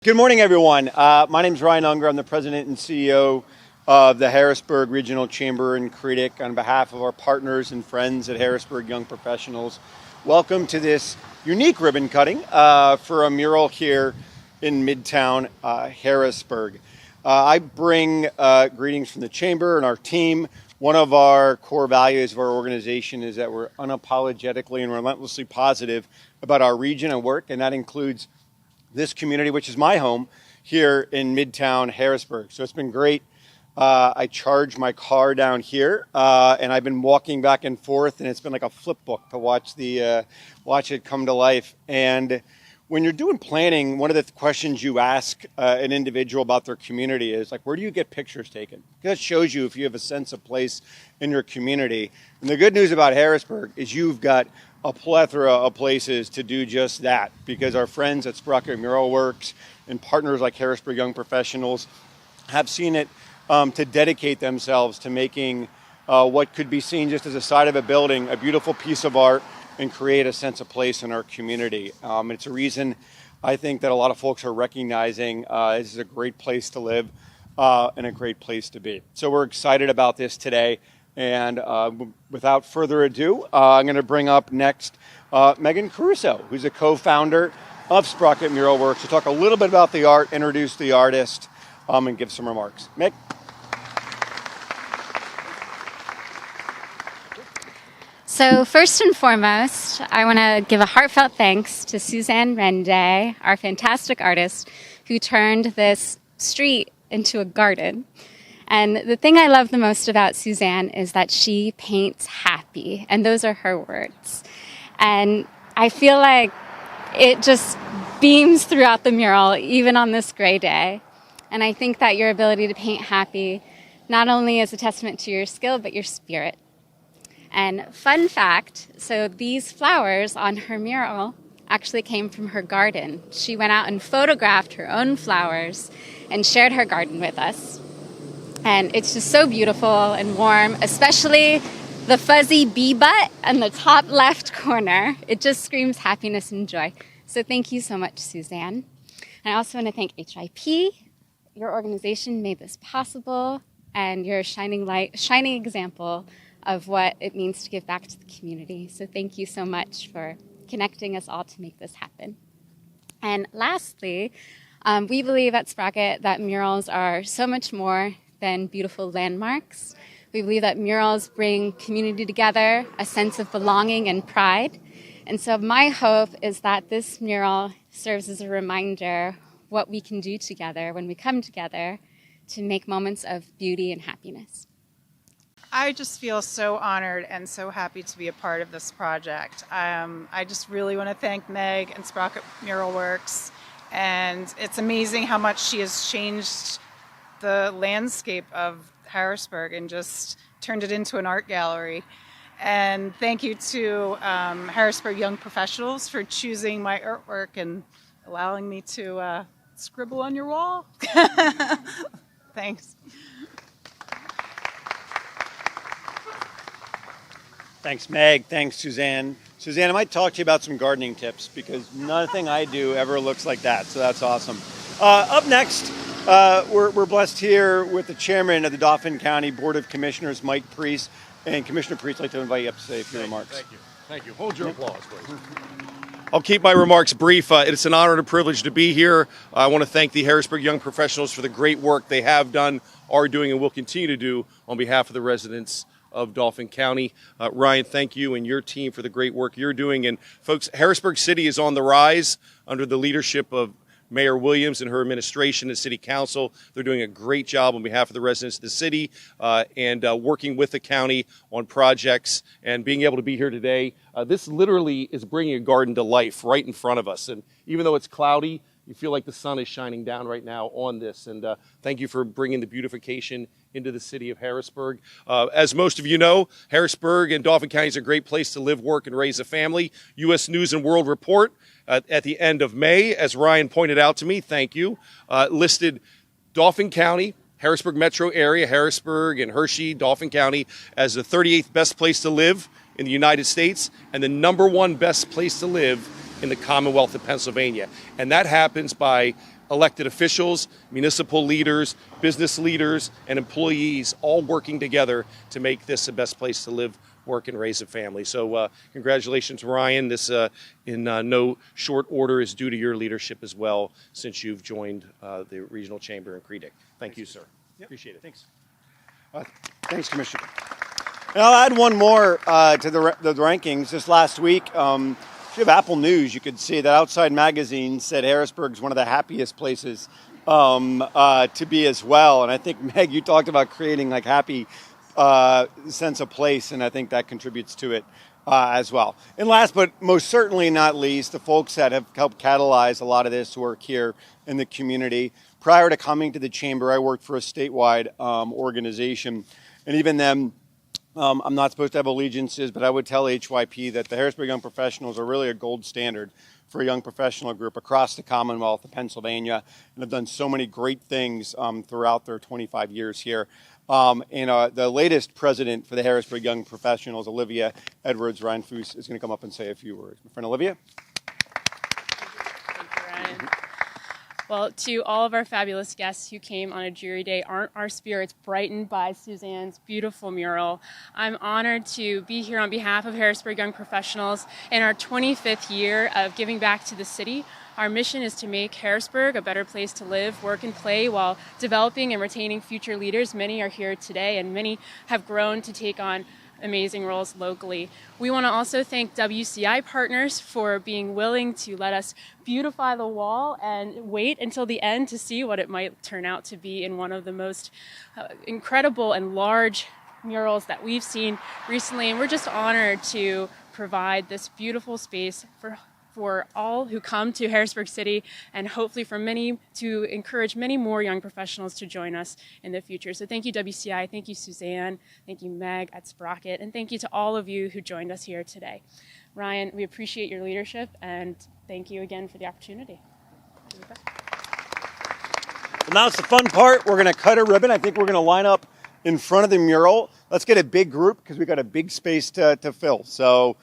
Good morning, everyone. My name is Ryan Unger. I'm the president and CEO of the Harrisburg Regional Chamber and Critic. On behalf of our partners and friends at Harrisburg Young Professionals, welcome to this unique ribbon cutting for a mural here in Midtown Harrisburg. I bring greetings from the Chamber and our team. One of our core values of our organization is that we're unapologetically and relentlessly positive about our region and work, and that includes this community, which is my home here in Midtown Harrisburg. So it's been great. I charged my car down here, and I've been walking back and forth, and it's been like a flip book to watch it come to life. And when you're doing planning, one of the questions you ask an individual about their community is like, where do you get pictures taken? That shows you if you have a sense of place in your community. And the good news about Harrisburg is you've got a plethora of places to do just that, because our friends at Sprocket Mural Works and partners like Harrisburg Young Professionals have seen it to dedicate themselves to making what could be seen just as a side of a building a beautiful piece of art and create a sense of place in our community. It's a reason I think that a lot of folks are recognizing this is a great place to live and a great place to be. So we're excited about this today. And without further ado, I'm going to bring up next Megan Caruso, who's a co-founder of Sprocket Mural Works, to talk a little bit about the art, introduce the artist, and give some remarks. Meg? So first and foremost, I want to give a heartfelt thanks to Suzanne Rende, our fantastic artist, who turned this street into a garden. And the thing I love the most about Suzanne is that she paints happy, and those are her words. And I feel like it just beams throughout the mural, even on this gray day. And I think that your ability to paint happy not only is a testament to your skill, but your spirit. And fun fact, so these flowers on her mural actually came from her garden. She went out and photographed her own flowers and shared her garden with us. And it's just so beautiful and warm, especially the fuzzy bee butt in the top left corner. It just screams happiness and joy. So thank you so much, Suzanne. And I also want to thank HIP. Your organization made this possible, and you're a shining example of what it means to give back to the community. So thank you so much for connecting us all to make this happen. And lastly, we believe at Sprocket that murals are so much more than beautiful landmarks. We believe that murals bring community together, a sense of belonging and pride. And so my hope is that this mural serves as a reminder what we can do together when we come together to make moments of beauty and happiness. I just feel so honored and so happy to be a part of this project. I just really want to thank Meg and Sprocket Mural Works. And it's amazing how much she has changed the landscape of Harrisburg and just turned it into an art gallery. And thank you to Harrisburg Young Professionals for choosing my artwork and allowing me to scribble on your wall. Thanks. Thanks, Meg. Thanks, Suzanne. Suzanne, I might talk to you about some gardening tips, because nothing I do ever looks like that, so that's awesome. Up next, we're blessed here with the chairman of the Dauphin County Board of Commissioners, Mike Priest. And Commissioner Priest, I'd like to invite you up to say a few remarks. Thank you. Thank you. Hold your applause, please. I'll keep my remarks brief. It's an honor and a privilege to be here. I want to thank the Harrisburg Young Professionals for the great work they have done, are doing, and will continue to do on behalf of the residents of Dauphin County. Ryan, thank you and your team for the great work you're doing. And folks, Harrisburg City is on the rise under the leadership of Mayor Williams and her administration and City Council. They're doing a great job on behalf of the residents of the city and working with the county on projects and being able to be here today. This literally is bringing a garden to life right in front of us. And even though it's cloudy, you feel like the sun is shining down right now on this. And thank you for bringing the beautification into the city of Harrisburg. As most of you know, Harrisburg and Dauphin County is a great place to live, work, and raise a family. U.S. News and World Report at the end of May, as Ryan pointed out to me, thank you, listed Dauphin County, Harrisburg metro area, Harrisburg and Hershey, Dauphin County, as the 38th best place to live in the United States and the #1 best place to live in the Commonwealth of Pennsylvania. And that happens by elected officials, municipal leaders, business leaders, and employees all working together to make this the best place to live, work, and raise a family. So congratulations, Ryan. This, in no short order, is due to your leadership as well since you've joined the Regional Chamber in Creedick. Thank you, sir. Yep. Appreciate it. Thanks. Thanks, Commissioner. And I'll add one more to the rankings. Just last week, if you have Apple News, you could see that Outside Magazine said Harrisburg's one of the happiest places to be as well. And I think, Meg, you talked about creating like happy sense of place, and I think that contributes to it as well. And last but most certainly not least, the folks that have helped catalyze a lot of this work here in the community. Prior to coming to the Chamber, I worked for a statewide organization, and even then, I'm not supposed to have allegiances, but I would tell HYP that the Harrisburg Young Professionals are really a gold standard for a young professional group across the Commonwealth of Pennsylvania, and have done so many great things throughout their 25 years here. And the latest president for the Harrisburg Young Professionals, Olivia Edwards-Reinfuss, is going to come up and say a few words. My friend Olivia. Thank you, Ryan. Well, to all of our fabulous guests who came on a jury day, aren't our spirits brightened by Suzanne's beautiful mural? I'm honored to be here on behalf of Harrisburg Young Professionals in our 25th year of giving back to the city. Our mission is to make Harrisburg a better place to live, work, and play while developing and retaining future leaders. Many are here today, and many have grown to take on amazing roles locally. We want to also thank WCI partners for being willing to let us beautify the wall and wait until the end to see what it might turn out to be in one of the most incredible and large murals that we've seen recently. And we're just honored to provide this beautiful space for all who come to Harrisburg City, and hopefully for many, to encourage many more young professionals to join us in the future. So thank you, WCI, thank you, Suzanne, thank you, Meg at Sprocket, and thank you to all of you who joined us here today. Ryan, we appreciate your leadership, and thank you again for the opportunity. Well, now it's the fun part. We're going to cut a ribbon. I think we're going to line up in front of the mural. Let's get a big group because we've got a big space to fill. So